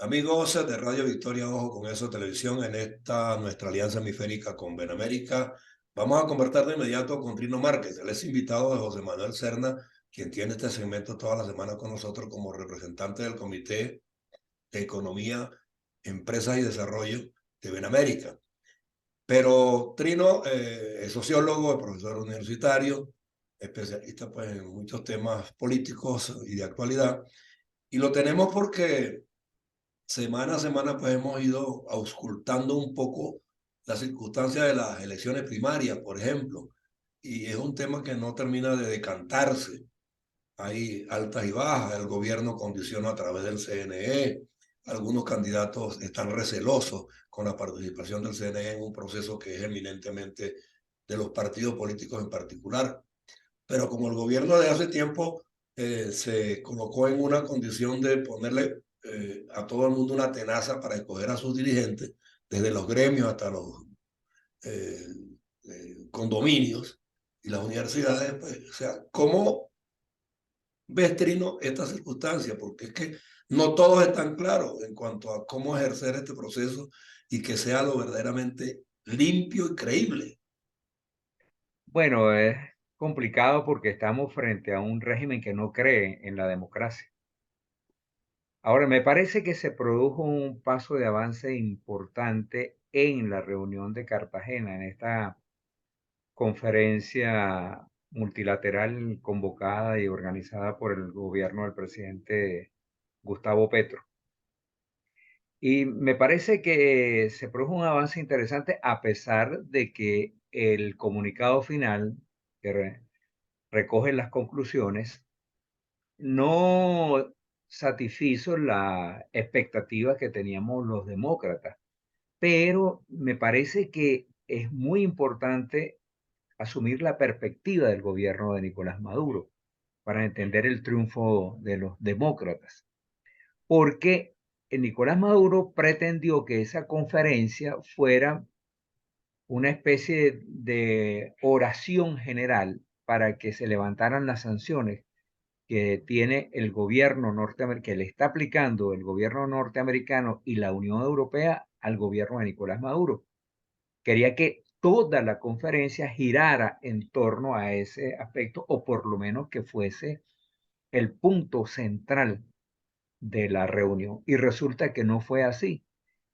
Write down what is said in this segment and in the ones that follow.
Amigos de Radio Victoria, ojo con eso, televisión, en esta nuestra alianza hemisférica con Benamérica, vamos a conversar de inmediato con Trino Márquez. Él es invitado de José Manuel Serna, quien tiene este segmento toda la semana con nosotros como representante del Comité de Economía, Empresas y Desarrollo de Benamérica. Pero Trino es sociólogo, es profesor universitario, especialista pues, en muchos temas políticos y de actualidad. Y lo tenemos porque semana a semana pues hemos ido auscultando un poco las circunstancias de las elecciones primarias, por ejemplo, y es un tema que no termina de decantarse. Hay altas y bajas, el gobierno condiciona a través del CNE, algunos candidatos están recelosos con la participación del CNE en un proceso que es eminentemente de los partidos políticos en particular, pero como el gobierno de hace tiempo se colocó en una condición de ponerle a todo el mundo una tenaza para escoger a sus dirigentes, desde los gremios hasta los eh, condominios y las universidades, pues, o sea, ¿cómo ves, Trino, esta circunstancia? Porque es que no todos están claros en cuanto a cómo ejercer este proceso y que sea lo verdaderamente limpio y creíble. Bueno, es complicado porque estamos frente a un régimen que no cree en la democracia. Ahora, me parece que se produjo un paso de avance importante en la reunión de Cartagena, en esta conferencia multilateral convocada y organizada por el gobierno del presidente Gustavo Petro. Y me parece que se produjo un avance interesante a pesar de que el comunicado final, que recoge las conclusiones, no satisfizo la expectativa que teníamos los demócratas, pero me parece que es muy importante asumir la perspectiva del gobierno de Nicolás Maduro para entender el triunfo de los demócratas, porque Nicolás Maduro pretendió que esa conferencia fuera una especie de oración general para que se levantaran las sanciones que tiene el gobierno norteamericano, que le está aplicando el gobierno norteamericano y la Unión Europea al gobierno de Nicolás Maduro. Quería que toda la conferencia girara en torno a ese aspecto, o por lo menos que fuese el punto central de la reunión. Y resulta que no fue así.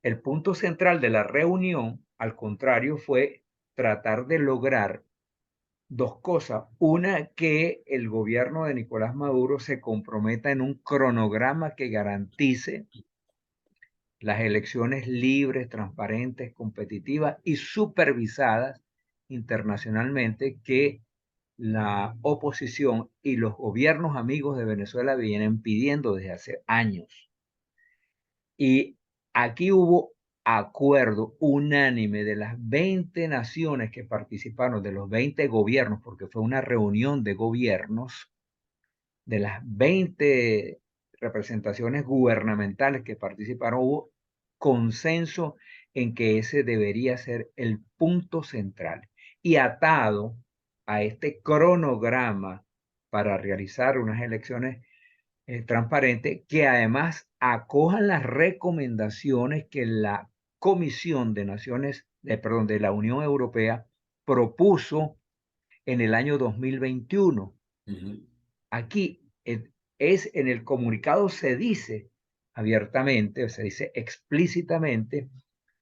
El punto central de la reunión, al contrario, fue tratar de lograr dos cosas. Una, que el gobierno de Nicolás Maduro se comprometa en un cronograma que garantice las elecciones libres, transparentes, competitivas y supervisadas internacionalmente que la oposición y los gobiernos amigos de Venezuela vienen pidiendo desde hace años. Y aquí hubo acuerdo unánime de las 20 naciones que participaron, de los 20 gobiernos, porque fue una reunión de gobiernos, de las 20 representaciones gubernamentales que participaron, hubo consenso en que ese debería ser el punto central. Y atado a este cronograma para realizar unas elecciones transparente, que además acojan las recomendaciones que la Comisión de Naciones, perdón, de la Unión Europea propuso en el año 2021. Ujú. Aquí es en el comunicado se dice abiertamente, se dice explícitamente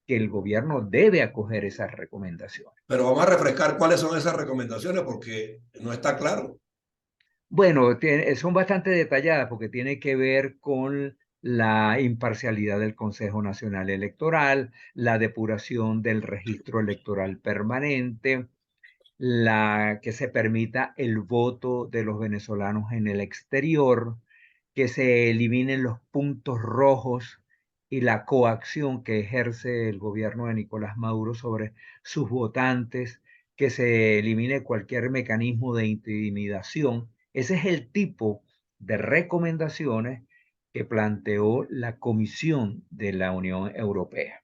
que el gobierno debe acoger esas recomendaciones. Pero vamos a refrescar cuáles son esas recomendaciones porque no está claro. Bueno, son bastante detalladas porque tiene que ver con la imparcialidad del Consejo Nacional Electoral, la depuración del registro electoral permanente, la que se permita el voto de los venezolanos en el exterior, que se eliminen los puntos rojos y la coacción que ejerce el gobierno de Nicolás Maduro sobre sus votantes, que se elimine cualquier mecanismo de intimidación. Ese es el tipo de recomendaciones que planteó la Comisión de la Unión Europea.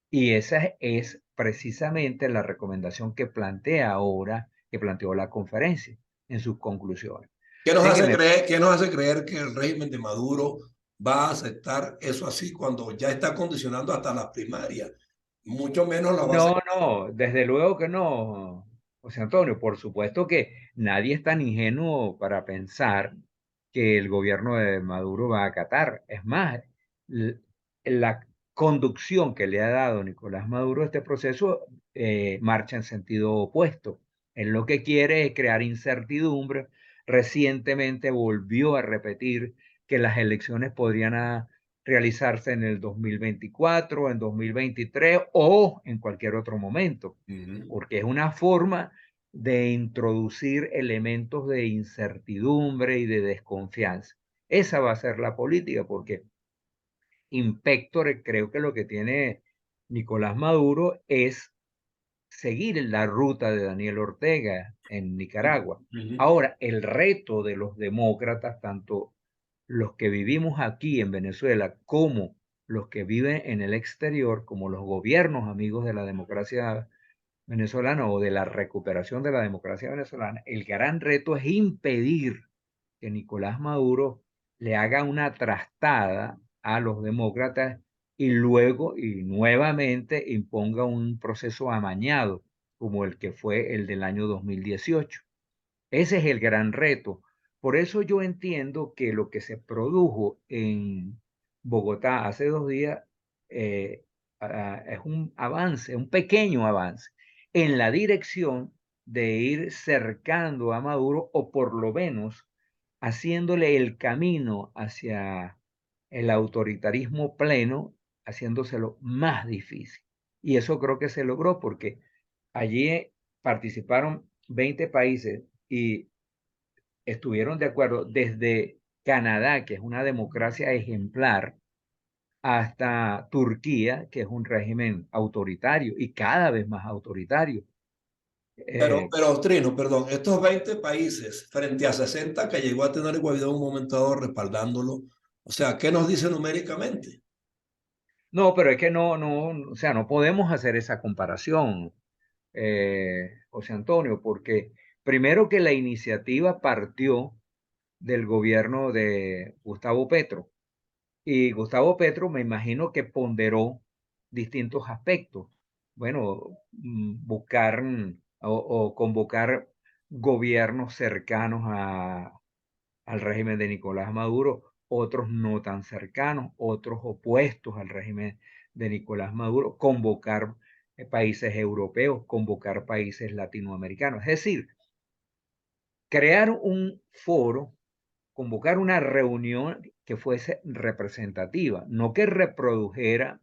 Y esa es precisamente la recomendación que plantea ahora, que planteó la conferencia en sus conclusiones. Así que me Qué nos hace creer que el régimen de Maduro va a aceptar eso así cuando ya está condicionando hasta las primarias. Mucho menos la va a No, aceptar. no, desde luego que no, José Antonio. Por supuesto que nadie es tan ingenuo para pensar que el gobierno de Maduro va a acatar. Es más, la conducción que le ha dado Nicolás Maduro a este proceso marcha en sentido opuesto. Él lo que quiere es crear incertidumbre. Recientemente volvió a repetir que las elecciones podrían realizarse en el 2024, en 2023 o en cualquier otro momento, Ujú. porque es una forma de introducir elementos de incertidumbre y de desconfianza. Esa va a ser la política, porque Inspector creo que lo que tiene Nicolás Maduro es seguir la ruta de Daniel Ortega en Nicaragua. Ujú. Ahora, el reto de los demócratas, tanto los que vivimos aquí en Venezuela como los que viven en el exterior, como los gobiernos amigos de la democracia venezolana o de la recuperación de la democracia venezolana, el gran reto es impedir que Nicolás Maduro le haga una trastada a los demócratas y luego y nuevamente imponga un proceso amañado como el que fue el del año 2018. Ese es el gran reto. Por eso yo entiendo que lo que se produjo en Bogotá hace 2 días es un avance, un pequeño avance en la dirección de ir cercando a Maduro o por lo menos haciéndole el camino hacia el autoritarismo pleno, haciéndoselo más difícil. Y eso creo que se logró porque allí participaron 20 países y estuvieron de acuerdo desde Canadá, que es una democracia ejemplar, hasta Turquía, que es un régimen autoritario y cada vez más autoritario. Eh, Pero Trino, perdón, estos 20 países frente a 60 que llegó a tener Guaidó en un momento dado respaldándolo, o sea, ¿qué nos dice numéricamente? no, pero es que o sea, no podemos hacer esa comparación, José Antonio, porque primero que la iniciativa partió del gobierno de Gustavo Petro. Y Gustavo Petro me imagino que ponderó distintos aspectos. Bueno, buscar o convocar gobiernos cercanos al régimen de Nicolás Maduro, otros no tan cercanos, otros opuestos al régimen de Nicolás Maduro, convocar países europeos, convocar países latinoamericanos. Es decir, crear un foro, convocar una reunión que fuese representativa, no que reprodujera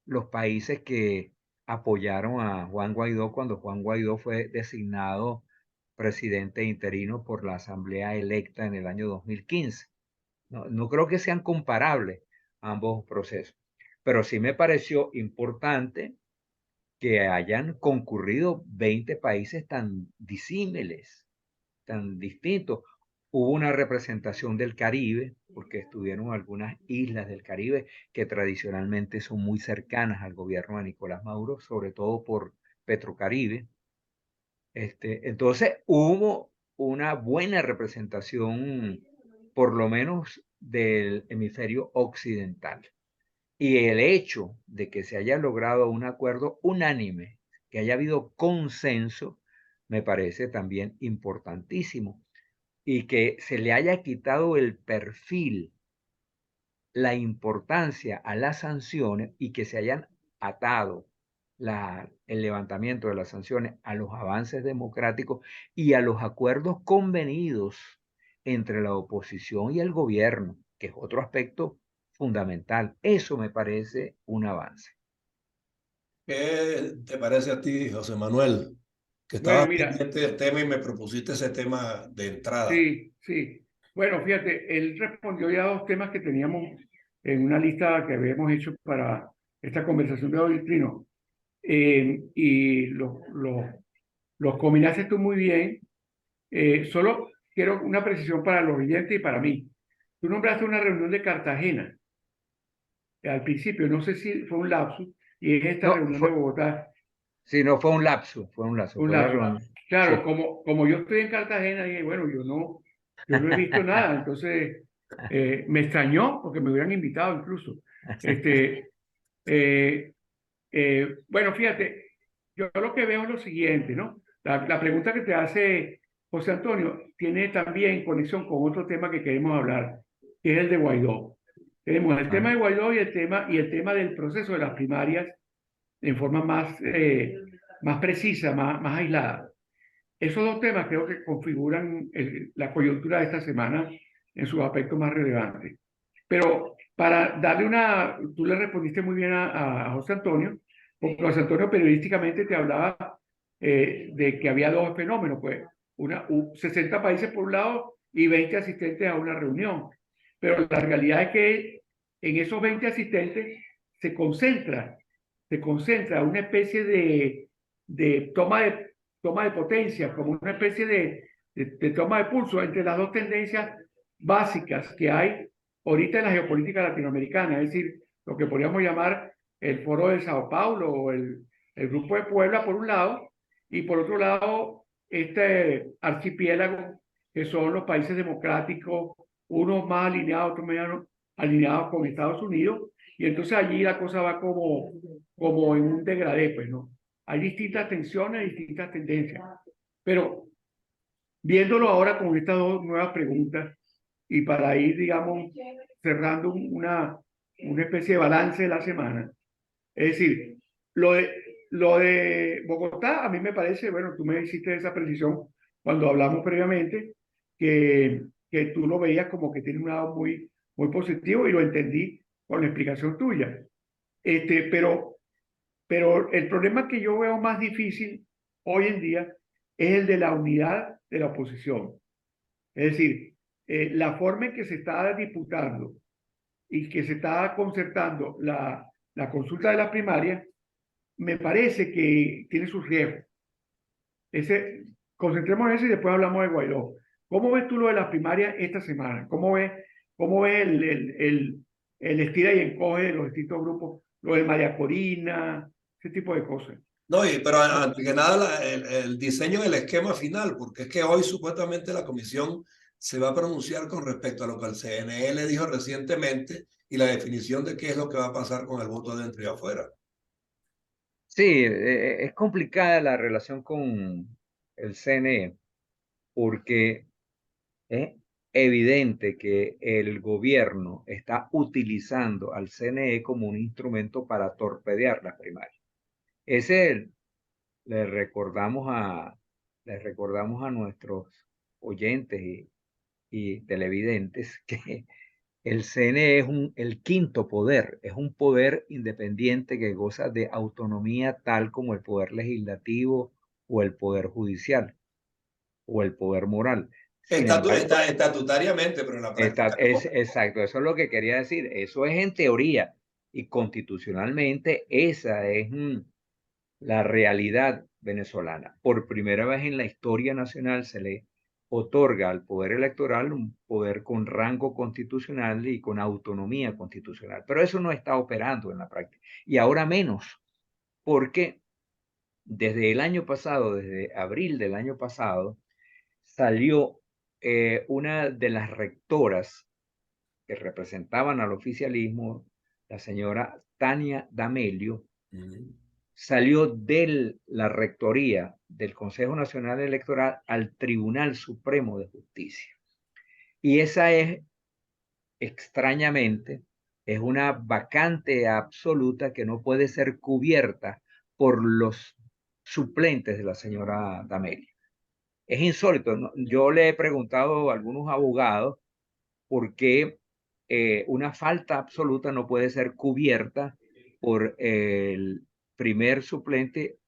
los países que apoyaron a Juan Guaidó cuando Juan Guaidó fue designado presidente interino por la Asamblea electa en el año 2015. No, no creo que sean comparables ambos procesos, pero sí me pareció importante que hayan concurrido 20 países tan disímiles, tan distintos. Hubo una representación del Caribe, porque estuvieron algunas islas del Caribe que tradicionalmente son muy cercanas al gobierno de Nicolás Maduro, sobre todo por Petrocaribe. Entonces hubo una buena representación, por lo menos del hemisferio occidental. Y el hecho de que se haya logrado un acuerdo unánime, que haya habido consenso, me parece también importantísimo y que se le haya quitado el perfil, la importancia a las sanciones y que se hayan atado el levantamiento de las sanciones a los avances democráticos y a los acuerdos convenidos entre la oposición y el gobierno, que es otro aspecto fundamental. Eso me parece un avance. ¿Qué te parece a ti, José Manuel? Que estabas Bueno, mira, pendiente del tema y me propusiste ese tema de entrada. sí, sí. Bueno, fíjate, él respondió ya a dos temas que teníamos en una lista que habíamos hecho para esta conversación de hoy, Trino. Y los combinaste tú muy bien. Solo quiero una precisión para los oyentes y para mí. Tú nombraste una reunión de Cartagena al principio, no sé si fue un lapsus, y es esta No, reunión de Bogotá, sí, no fue un lapso, un fue la lapsus. reunión. Claro, Sí. como yo estoy en Cartagena, dije, bueno, yo no he visto nada, entonces Me extrañó porque me hubieran invitado incluso. Este, eh, bueno, fíjate, yo lo que veo es lo siguiente, ¿no? La pregunta que te hace José Antonio tiene también conexión con otro tema que queremos hablar, que es el de Guaidó. Tenemos el tema de Guaidó y el tema del proceso de las primarias en forma más precisa, más aislada. Esos dos temas creo que configuran la coyuntura de esta semana en sus aspectos más relevantes. Pero para darle tú le respondiste muy bien a José Antonio, porque José Antonio periodísticamente te hablaba de que había dos fenómenos, pues 60 países por un lado y 20 asistentes a una reunión. Pero la realidad es que en esos 20 asistentes se concentra una especie de toma de potencia, como una especie de toma de pulso entre las dos tendencias básicas que hay ahorita en la geopolítica latinoamericana, es decir, lo que podríamos llamar el Foro de Sao Paulo o el Grupo de Puebla por un lado, y por otro lado este archipiélago que son los países democráticos, unos más alineados, otros menos alineados con Estados Unidos, y entonces allí la cosa va como en un degradé, pues, ¿no? Hay distintas tensiones, distintas tendencias, pero viéndolo ahora con estas dos nuevas preguntas y para ir, digamos, cerrando una especie de balance de la semana, es decir, lo de, lo de Bogotá a mí me parece, bueno, tú me hiciste esa precisión cuando hablamos previamente, que tú lo veías como que tiene un lado muy positivo y lo entendí con la explicación tuya. Pero el problema que yo veo más difícil hoy en día es el de la unidad de la oposición. Es decir, la forma en que se está disputando y que se está concertando la consulta de las primarias, me parece que tiene sus riesgos. Concentremos en eso y después hablamos de Guaidó. ¿Cómo ves tú lo de las primarias esta semana? ¿Cómo ves el estira y encoge de los distintos grupos? Lo de María Corina, ese tipo de cosas. No, pero antes que nada el diseño del esquema final, porque es que hoy supuestamente la comisión se va a pronunciar con respecto a lo que el CNE le dijo recientemente y la definición de qué es lo que va a pasar con el voto dentro y afuera. Sí, es complicada la relación con el CNE porque es evidente que el gobierno está utilizando al CNE como un instrumento para torpedear las primarias. Ese le recordamos a, le recordamos a nuestros oyentes y televidentes que el CNE es el quinto poder, es un poder independiente que goza de autonomía tal como el poder legislativo o el poder judicial o el poder moral. Sin embargo, Estatutariamente, pero en la práctica no. exacto, eso es lo que quería decir. Eso es en teoría y constitucionalmente esa es la realidad venezolana. Por primera vez en la historia nacional se le otorga al poder electoral un poder con rango constitucional y con autonomía constitucional. Pero eso no está operando en la práctica. Y ahora menos, porque desde el año pasado, desde abril del año pasado, salió una de las rectoras que representaban al oficialismo, la señora Tania D'Amelio, salió de la rectoría del Consejo Nacional Electoral al Tribunal Supremo de Justicia. Y esa es, extrañamente, es una vacante absoluta que no puede ser cubierta por los suplentes de la señora D'Amelio. Es insólito, ¿no? Yo le he preguntado a algunos abogados por qué una falta absoluta no puede ser cubierta por el primer suplente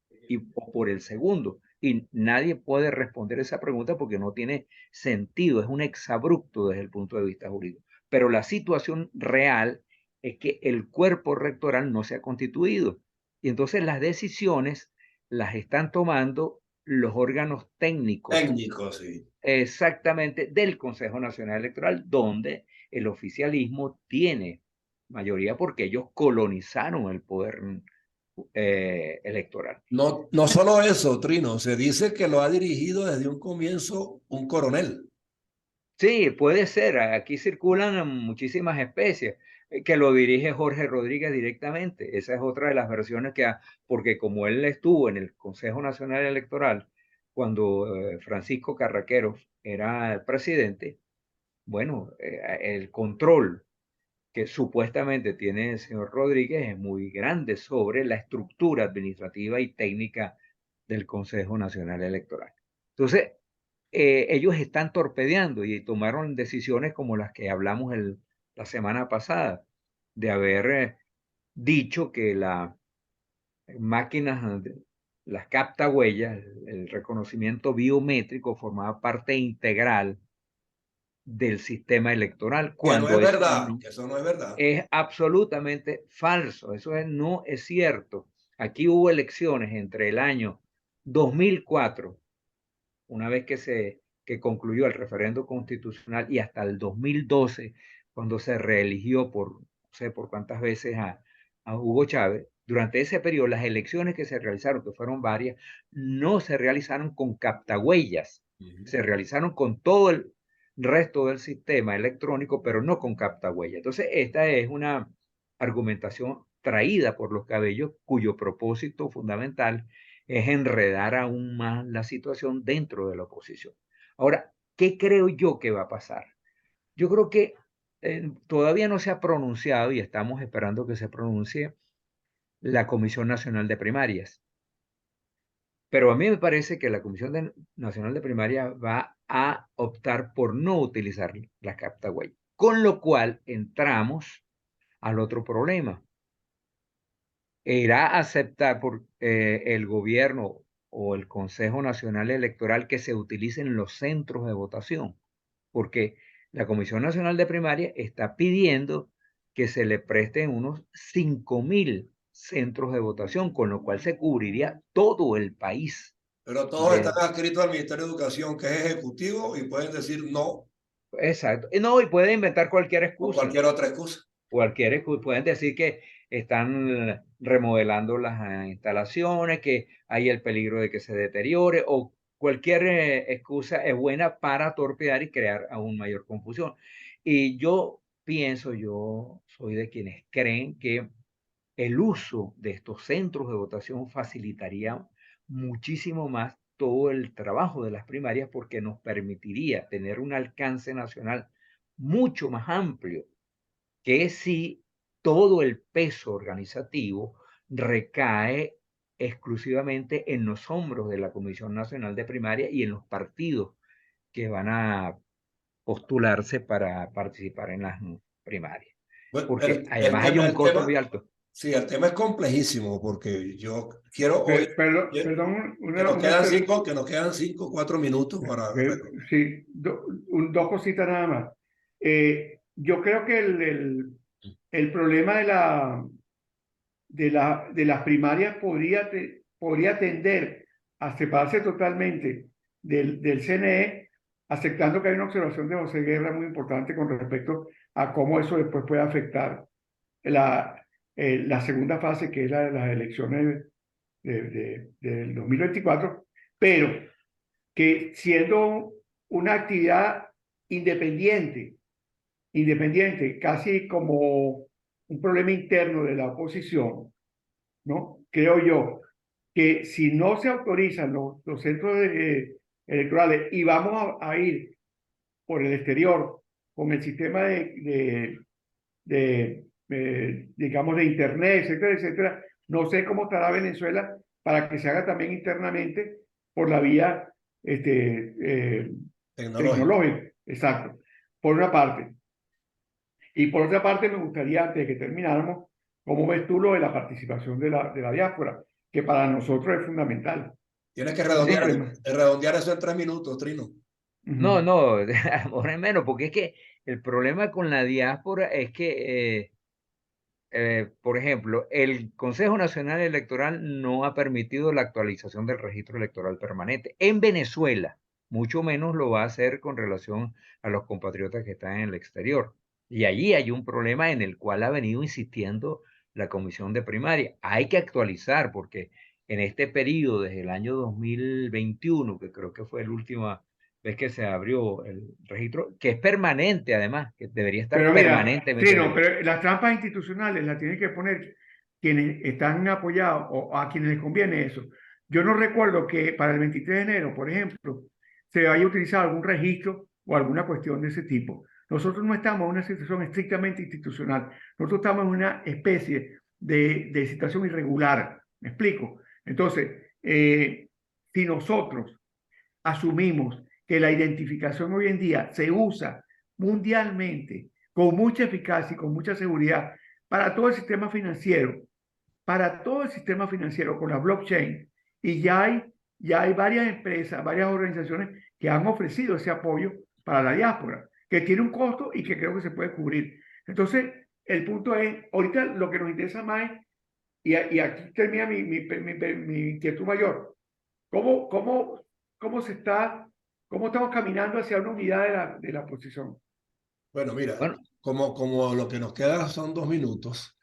o por el segundo. Y nadie puede responder esa pregunta porque no tiene sentido, es un exabrupto desde el punto de vista jurídico. Pero la situación real es que el cuerpo rectoral no se ha constituido. Y entonces las decisiones las están tomando los órganos técnicos. Técnicos, sí. Exactamente, del Consejo Nacional Electoral, donde el oficialismo tiene mayoría porque ellos colonizaron el poder electoral. No solo eso, Trino, se dice que lo ha dirigido desde un comienzo un coronel. Sí, puede ser. Aquí circulan muchísimas especies que lo dirige Jorge Rodríguez directamente. Esa es otra de las versiones porque como él estuvo en el Consejo Nacional Electoral cuando Francisco Carraqueros era el presidente, bueno, el control que supuestamente tiene el señor Rodríguez es muy grande sobre la estructura administrativa y técnica del Consejo Nacional Electoral. Entonces, ellos están torpedeando y tomaron decisiones como las que hablamos la semana pasada, de haber dicho que las máquinas, las capta huellas, el reconocimiento biométrico formaba parte integral del sistema electoral, Que no cuando es eso verdad, no que eso no es verdad. es absolutamente falso, no es cierto. Aquí hubo elecciones entre el año 2004, una vez que concluyó el referendo constitucional, y hasta el 2012, cuando se reeligió por no sé por cuántas veces a Hugo Chávez. Durante ese periodo, las elecciones que se realizaron, que fueron varias, no se realizaron con captahuellas, se realizaron con todo el resto del sistema electrónico, pero no con captahuellas. Entonces, esta es una argumentación traída por los cabellos, cuyo propósito fundamental es enredar aún más la situación dentro de la oposición. Ahora, ¿qué creo yo que va a pasar? Yo creo que todavía no se ha pronunciado y estamos esperando que se pronuncie la Comisión Nacional de Primarias. Pero a mí me parece que la Nacional de Primarias va a optar por no utilizar la capta huella, con lo cual entramos al otro problema. ¿Irá a aceptar por el gobierno o el Consejo Nacional Electoral que se utilicen los centros de votación? Porque la Comisión Nacional de Primaria está pidiendo que se le presten unos 5.000 centros de votación, con lo cual se cubriría todo el país. Pero todos están De, adscritos al Ministerio de Educación, que es ejecutivo, y pueden decir no exacto. No, y pueden inventar cualquier o excusa. cualquier otra excusa. Pueden decir que están remodelando las instalaciones, que hay el peligro de que se deteriore, o cualquier excusa es buena para torpear y crear aún mayor confusión. Y yo soy de quienes creen que el uso de estos centros de votación facilitaría muchísimo más todo el trabajo de las primarias, porque nos permitiría tener un alcance nacional mucho más amplio que si todo el peso organizativo recae exclusivamente en los hombros de la Comisión Nacional de Primaria y en los partidos que van a postularse para participar en las primarias. Bueno, Porque el además hay tema, un el costo muy tema, alto. sí, el tema es complejísimo porque yo quiero hoy Perdón, que nos quedan 5 o 4 minutos para. sí, dos cositas nada más. Yo creo que el problema de las primarias podría tender a separarse totalmente del CNE, aceptando que hay una observación de José Guerra muy importante con respecto a cómo eso después puede afectar la segunda fase, que es la de las elecciones del 2024, pero que siendo una actividad independiente, casi como un problema interno de la oposición, ¿no? Creo yo que si no se autorizan los centros electorales y vamos a ir por el exterior con el sistema digamos, de internet, etcétera, etcétera, no sé cómo estará Venezuela para que se haga también internamente por la vía Tecnológico. tecnológica. Exacto. Por una parte. Y por otra parte, me gustaría, antes de que termináramos, ¿cómo ves tú lo de la participación de la diáspora? Que para nosotros es fundamental. Tienes que Ese es el redondear, tema. redondear eso en 3 minutos, Trino. No, Ujú. no, ahora es menos, porque es que el problema con la diáspora es que por ejemplo, el Consejo Nacional Electoral no ha permitido la actualización del registro electoral permanente en Venezuela, mucho menos lo va a hacer con relación a los compatriotas que están en el exterior. Y allí hay un problema en el cual ha venido insistiendo la Comisión de Primaria. Hay que actualizar porque en este periodo, desde el año 2021, que creo que fue ves que se abrió el registro, que es permanente además, que debería estar Pero mira, permanentemente sí, no, abierto. pero las trampas institucionales las tienen que poner quienes están apoyados o a quienes les conviene eso. Yo no recuerdo que para el 23 de enero, por ejemplo, se haya utilizado algún registro o alguna cuestión de ese tipo. Nosotros no estamos en una situación estrictamente institucional. Nosotros estamos en una especie de situación irregular. ¿Me explico? Entonces, si nosotros asumimos que la identificación hoy en día se usa mundialmente con mucha eficacia y con mucha seguridad para todo el sistema financiero, con la blockchain, y ya hay varias empresas, varias organizaciones que han ofrecido ese apoyo para la diáspora, que tiene un costo y que creo que se puede cubrir. Entonces, el punto es, ahorita lo que nos interesa más es, y aquí termina mi inquietud mayor, ¿cómo se está, cómo estamos caminando hacia una unidad de la posición? Bueno, mira, Bueno, como lo que nos queda son 2 minutos,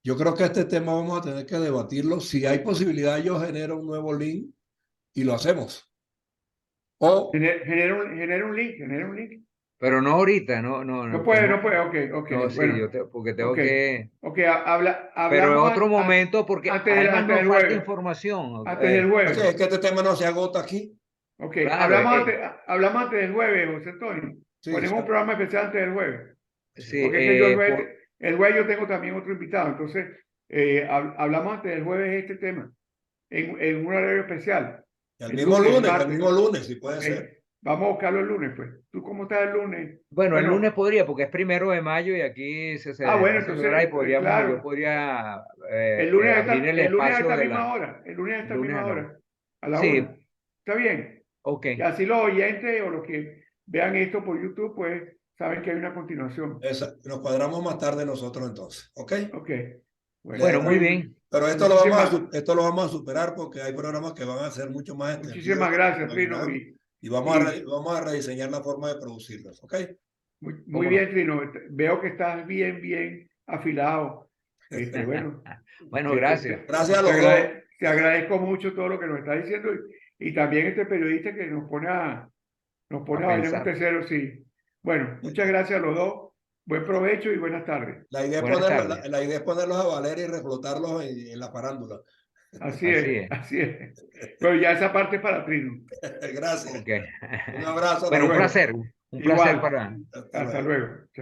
yo creo que este tema vamos a tener que debatirlo. Si hay posibilidad, yo genero un nuevo link y lo hacemos. O Genera un link. pero no ahorita, No puede, ok, no, sí, bueno, porque tengo ok, que, ok, pero en hablamos otro momento, porque además antes nos del falta jueves, información. antes del es jueves, que este tema no se agota aquí. ok, Claro, hablamos antes del jueves, José Antonio, Sí, ponemos un programa especial antes del jueves, sí, porque es que yo el jueves yo tengo también otro invitado, entonces hablamos antes del jueves de este tema, en un horario especial, el mismo martes, lunes, si puede ok, ser. vamos a buscarlo el lunes, pues, ¿tú cómo estás el lunes? bueno, el lunes Bueno, podría, porque es 1 de mayo y aquí se bueno, hace el horario y entonces, yo claro. podría El abrir el lunes a espacio esta misma hora. El lunes a el esta lunes misma hora. A la Sí, 1. ¿Está bien? ok, Y así los oyentes o los que vean esto por YouTube, pues saben que hay una continuación. Nos cuadramos más tarde nosotros entonces, ¿ok? Ok. Bueno, bueno, está muy bien. bien. Pero Muchísimas, esto lo vamos a superar porque hay programas que van a ser mucho más extendidos muchísimas de lo que gracias, Trino. imaginamos y Y vamos a rediseñar la forma de producirlos, ¿ok? muy ¿Cómo no? bien, Trino. Veo que estás bien afilado. Bueno, Bueno, gracias. Gracias a los dos. te agradezco mucho todo lo que nos está diciendo y también este periodista que nos pone a A bailar en un pensar. tercero, sí. Bueno, muchas gracias a los dos. Buen provecho y buenas tardes. Buenas tardes. La idea es ponerlos a valer y reflotarlos en la farándula. Así es. Así es. Pero ya esa parte es para Trino. Gracias. Ok. Un abrazo a Hasta Bueno, los dos. luego. un placer Igual. para... Hasta Hasta luego. luego.